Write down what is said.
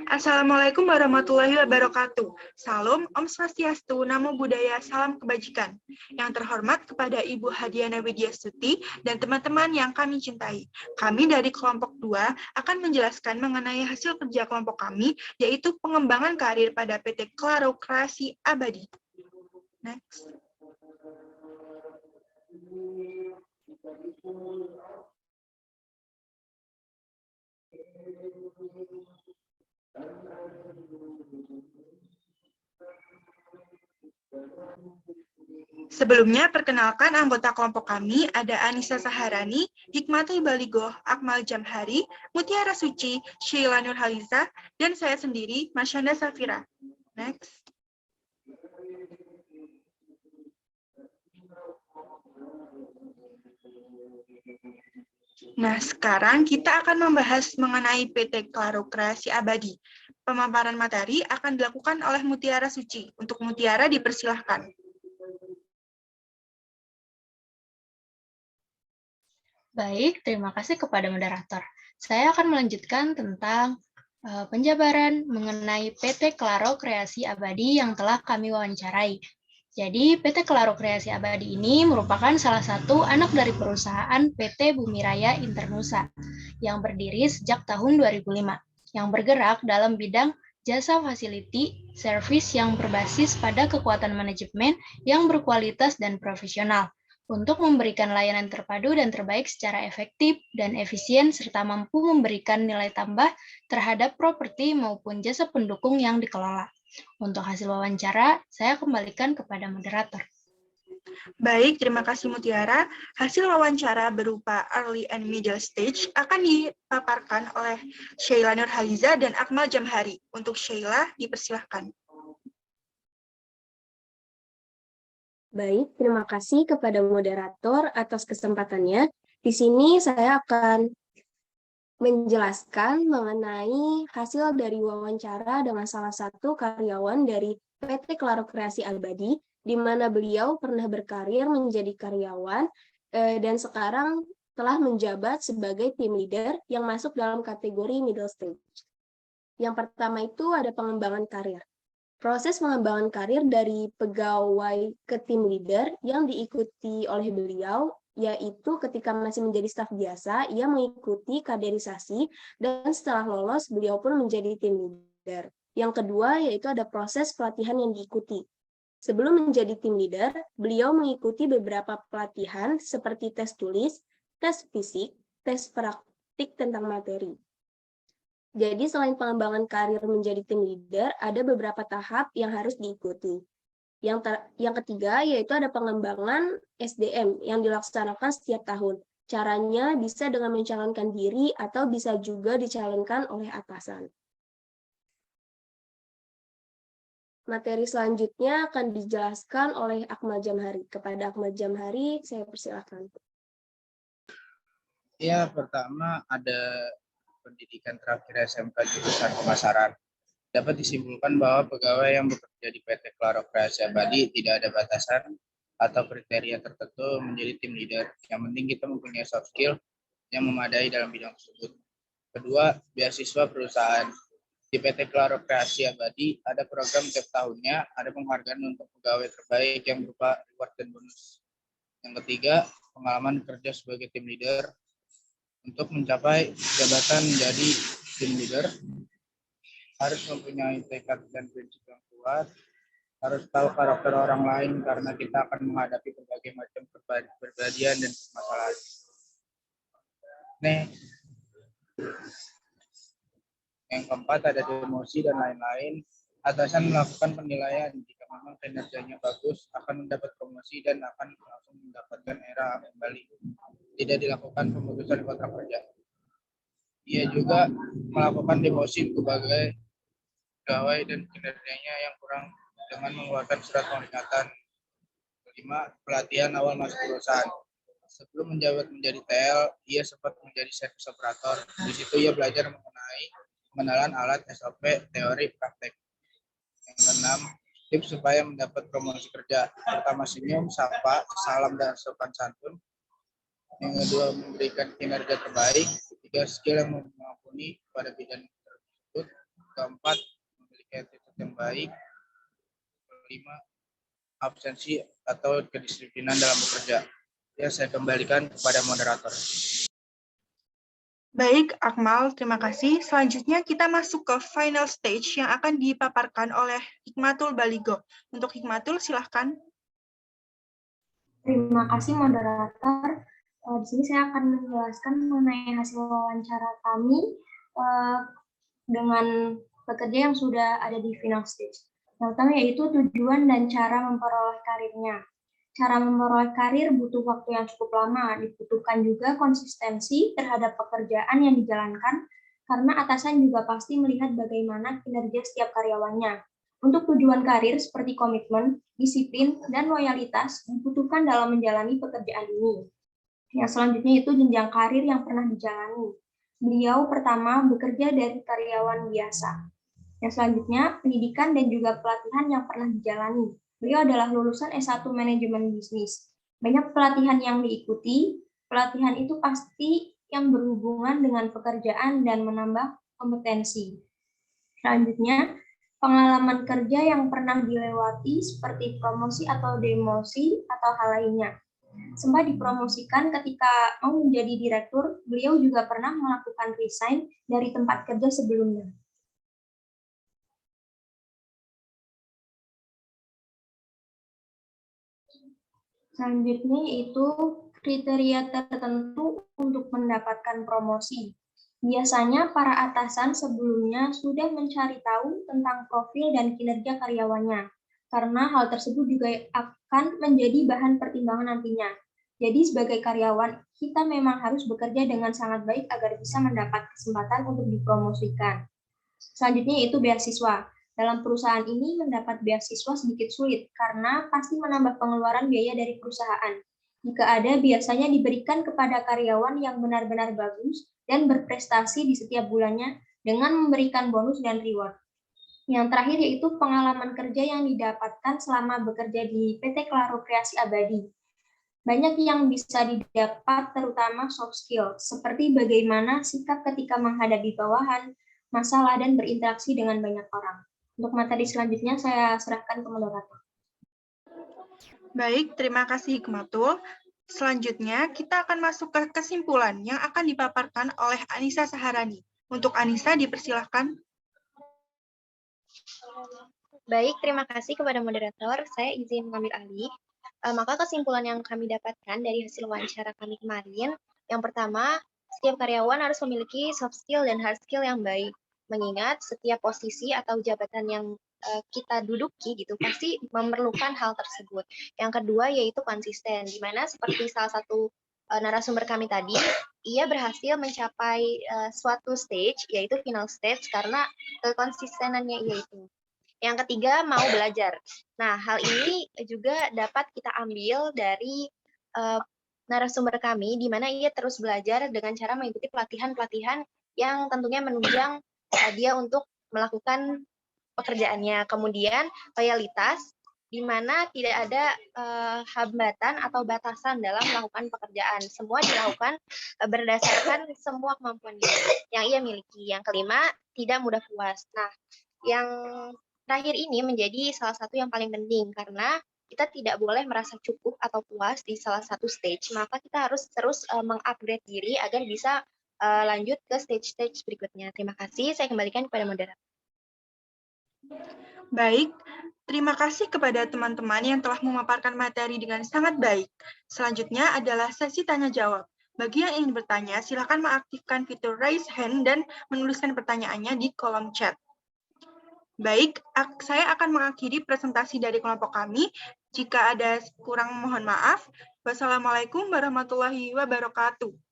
Assalamualaikum warahmatullahi wabarakatuh. Salam, Om Swastiastu, Namo Buddhaya, salam kebajikan. Yang terhormat kepada Ibu Hadiana Widyastuti dan teman-teman yang kami cintai. Kami dari kelompok 2 akan menjelaskan mengenai hasil kerja kelompok kami, yaitu pengembangan karir pada PT Claro Kreasi Abadi. Next. Sebelumnya, perkenalkan anggota kelompok kami ada Anissa Saharani, Hikmatul Baligoh, Akmal Jamhari, Mutiara Suci, Sheila Nurhaliza, dan saya sendiri, Marsyanda Safira. Next. Nah, sekarang kita akan membahas mengenai PT Claro Kreasi Abadi. Pemaparan materi akan dilakukan oleh Mutiara Suci. Untuk Mutiara dipersilahkan. Baik, terima kasih kepada moderator. Saya akan melanjutkan tentang penjabaran mengenai PT Claro Kreasi Abadi yang telah kami wawancarai. Jadi, PT Claro Kreasi Abadi ini merupakan salah satu anak dari perusahaan PT Bumi Raya Internusa yang berdiri sejak tahun 2005, yang bergerak dalam bidang jasa facility service yang berbasis pada kekuatan manajemen yang berkualitas dan profesional, untuk memberikan layanan terpadu dan terbaik secara efektif dan efisien serta mampu memberikan nilai tambah terhadap properti maupun jasa pendukung yang dikelola. Untuk hasil wawancara, saya kembalikan kepada moderator. Baik, terima kasih Mutiara. Hasil wawancara berupa early and middle stage akan dipaparkan oleh Sheila Nurhaliza dan Akmal Jamhari. Untuk Sheila, dipersilahkan. Baik, terima kasih kepada moderator atas kesempatannya. Di sini saya akan menjelaskan mengenai hasil dari wawancara dengan salah satu karyawan dari PT Claro Kreasi Abadi, di mana beliau pernah berkarir menjadi karyawan dan sekarang telah menjabat sebagai tim leader yang masuk dalam kategori middle stage. Yang pertama itu ada pengembangan karir. Proses pengembangan karir dari pegawai ke tim leader yang diikuti oleh beliau, yaitu ketika masih menjadi staf biasa, ia mengikuti kaderisasi, dan setelah lolos, beliau pun menjadi tim leader. Yang kedua, yaitu ada proses pelatihan yang diikuti. Sebelum menjadi tim leader, beliau mengikuti beberapa pelatihan seperti tes tulis, tes fisik, tes praktik tentang materi. Jadi selain pengembangan karir menjadi tim leader, ada beberapa tahap yang harus diikuti. Yang ketiga yaitu ada pengembangan SDM yang dilaksanakan setiap tahun. Caranya bisa dengan mencalonkan diri atau bisa juga dicalonkan oleh atasan. Materi selanjutnya akan dijelaskan oleh Akmal Jamhari. Kepada Akmal Jamhari, saya persilakan. Ya, pertama ada pendidikan terakhir SMK jurusan pemasaran. Dapat disimpulkan bahwa pegawai yang bekerja di PT Claro Kreasi Abadi tidak ada batasan atau kriteria tertentu menjadi tim leader. Yang penting kita mempunyai soft skill yang memadai dalam bidang tersebut. Kedua, beasiswa perusahaan. Di PT Claro Kreasi Abadi ada program tiap tahunnya, ada penghargaan untuk pegawai terbaik yang berupa reward dan bonus. Yang ketiga, pengalaman kerja sebagai tim leader. Untuk mencapai jabatan menjadi tim leader, harus mempunyai tekad dan prinsip yang kuat, harus tahu karakter orang lain karena kita akan menghadapi berbagai macam perbedaan dan permasalahan. Yang keempat ada demosi dan lain-lain. Atasan melakukan penilaian, jika memang kinerjanya bagus akan mendapat promosi dan akan langsung mendapatkan era kembali. Tidak dilakukan pemutusan kontrak kerja. Ia juga melakukan demosi sebagai pegawai dan kinerjanya yang kurang dengan mengeluarkan surat peringatan. Kelima, pelatihan awal masuk perusahaan. Sebelum menjabat menjadi TL, ia sempat menjadi servis operator. Di situ ia belajar mengenai pengenalan alat, SOP, teori, praktek. Yang keenam, tips supaya mendapat promosi kerja. Pertama, senyum, sapa, salam, dan sopan santun. Yang kedua, memberikan kinerja terbaik. Ketiga, 3, skill yang mumpuni pada bidang tersebut. 4, memiliki attitude yang baik. 5, absensi atau kedisiplinan dalam bekerja. Ya, saya kembalikan kepada moderator. Baik, Akmal, terima kasih. Selanjutnya kita masuk ke final stage yang akan dipaparkan oleh Hikmatul Baligo. Untuk Hikmatul, silahkan. Terima kasih moderator. Di sini saya akan menjelaskan mengenai hasil wawancara kami dengan pekerja yang sudah ada di final stage. Yang pertama yaitu tujuan dan cara memperoleh karirnya. Cara memperoleh karir butuh waktu yang cukup lama, dibutuhkan juga konsistensi terhadap pekerjaan yang dijalankan, karena atasan juga pasti melihat bagaimana kinerja setiap karyawannya. Untuk tujuan karir seperti komitmen, disiplin, dan loyalitas dibutuhkan dalam menjalani pekerjaan ini. Yang selanjutnya itu jenjang karir yang pernah dijalani. Beliau pertama bekerja dari karyawan biasa. Yang selanjutnya, pendidikan dan juga pelatihan yang pernah dijalani. Beliau adalah lulusan S1 Manajemen Bisnis. Banyak pelatihan yang diikuti, pelatihan itu pasti yang berhubungan dengan pekerjaan dan menambah kompetensi. Selanjutnya, pengalaman kerja yang pernah dilewati seperti promosi atau demosi atau hal lainnya. Sempat dipromosikan ketika mau menjadi direktur, beliau juga pernah melakukan resign dari tempat kerja sebelumnya. Selanjutnya itu kriteria tertentu untuk mendapatkan promosi. Biasanya para atasan sebelumnya sudah mencari tahu tentang profil dan kinerja karyawannya, karena hal tersebut juga akan menjadi bahan pertimbangan nantinya. Jadi sebagai karyawan, kita memang harus bekerja dengan sangat baik agar bisa mendapat kesempatan untuk dipromosikan. Selanjutnya itu beasiswa. Dalam perusahaan ini mendapat beasiswa sedikit sulit karena pasti menambah pengeluaran biaya dari perusahaan. Jika ada, biasanya diberikan kepada karyawan yang benar-benar bagus dan berprestasi di setiap bulannya dengan memberikan bonus dan reward. Yang terakhir yaitu pengalaman kerja yang didapatkan selama bekerja di PT Claro Kreasi Abadi. Banyak yang bisa didapat terutama soft skill, seperti bagaimana sikap ketika menghadapi bawahan, masalah, dan berinteraksi dengan banyak orang. Untuk materi selanjutnya saya serahkan ke moderator. Baik, terima kasih Hikmatul. Selanjutnya, kita akan masuk ke kesimpulan yang akan dipaparkan oleh Anissa Saharani. Untuk Anissa, dipersilahkan. Baik, terima kasih kepada moderator. Saya izin mengambil alih. Maka kesimpulan yang kami dapatkan dari hasil wawancara kami kemarin, yang pertama, setiap karyawan harus memiliki soft skill dan hard skill yang baik. Mengingat setiap posisi atau jabatan yang kita duduki gitu pasti memerlukan hal tersebut. Yang kedua yaitu konsisten, di mana seperti salah satu narasumber kami tadi, ia berhasil mencapai suatu stage yaitu final stage karena kekonsistenannya yaitu. Yang ketiga mau belajar. Nah, hal ini juga dapat kita ambil dari narasumber kami, di mana ia terus belajar dengan cara mengikuti pelatihan-pelatihan yang tentunya menunjang dia untuk melakukan pekerjaannya. Kemudian loyalitas, di mana tidak ada hambatan atau batasan dalam melakukan pekerjaan. Semua dilakukan berdasarkan semua kemampuan yang ia miliki. Yang kelima, tidak mudah puas. Nah, yang terakhir ini menjadi salah satu yang paling penting, karena kita tidak boleh merasa cukup atau puas di salah satu stage, maka kita harus terus mengupgrade diri agar bisa lanjut ke stage-stage berikutnya. Terima kasih, saya kembalikan kepada moderator. Baik, terima kasih kepada teman-teman yang telah memaparkan materi dengan sangat baik. Selanjutnya adalah sesi tanya-jawab. Bagi yang ingin bertanya, silakan mengaktifkan fitur raise hand dan menuliskan pertanyaannya di kolom chat. Baik, saya akan mengakhiri presentasi dari kelompok kami. Jika ada kurang, mohon maaf. Wassalamualaikum warahmatullahi wabarakatuh.